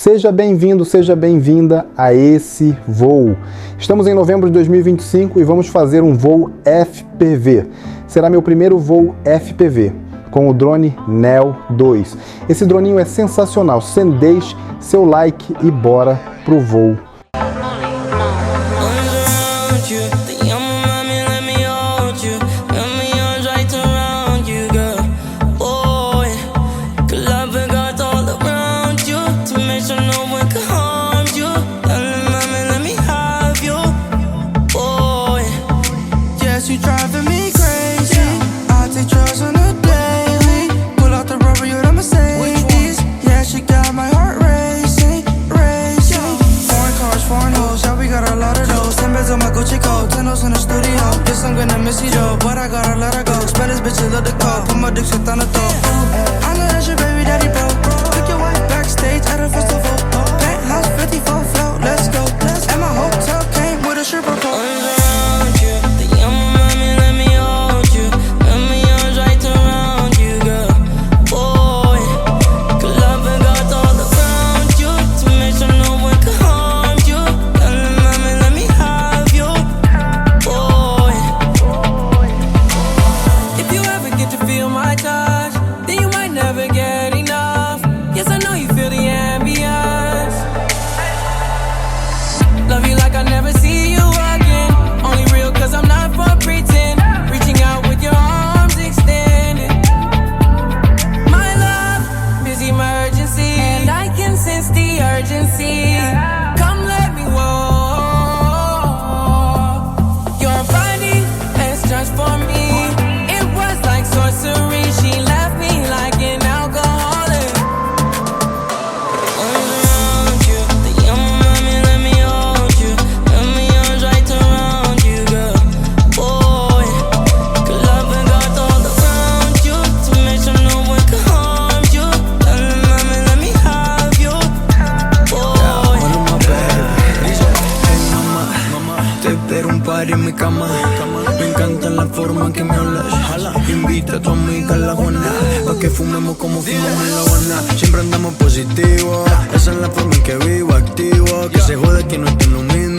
Seja bem-vindo, seja bem-vinda a esse voo. Estamos em novembro de 2025 e vamos fazer um voo FPV. Será meu primeiro voo FPV, com o drone Neo 2. Esse droninho é sensacional, deixe seu like e bora pro voo. I'm gonna miss you though, but I gotta let her go. Spend this bitch, love the call. Put my dick shit on the throat. I know that's your baby daddy, bro. Took your wife backstage at a festival. Penthouse 54 float, let's go. And my hotel came with a stripper pole. En mi cama, me encanta la forma en que me hablas. Invita a tu amiga a la Juana, pa' que fumemos como fumamos en La Habana. Siempre andamos positivos, esa es la forma en que vivo, activo. Que se jode que no estoy en lo mismo.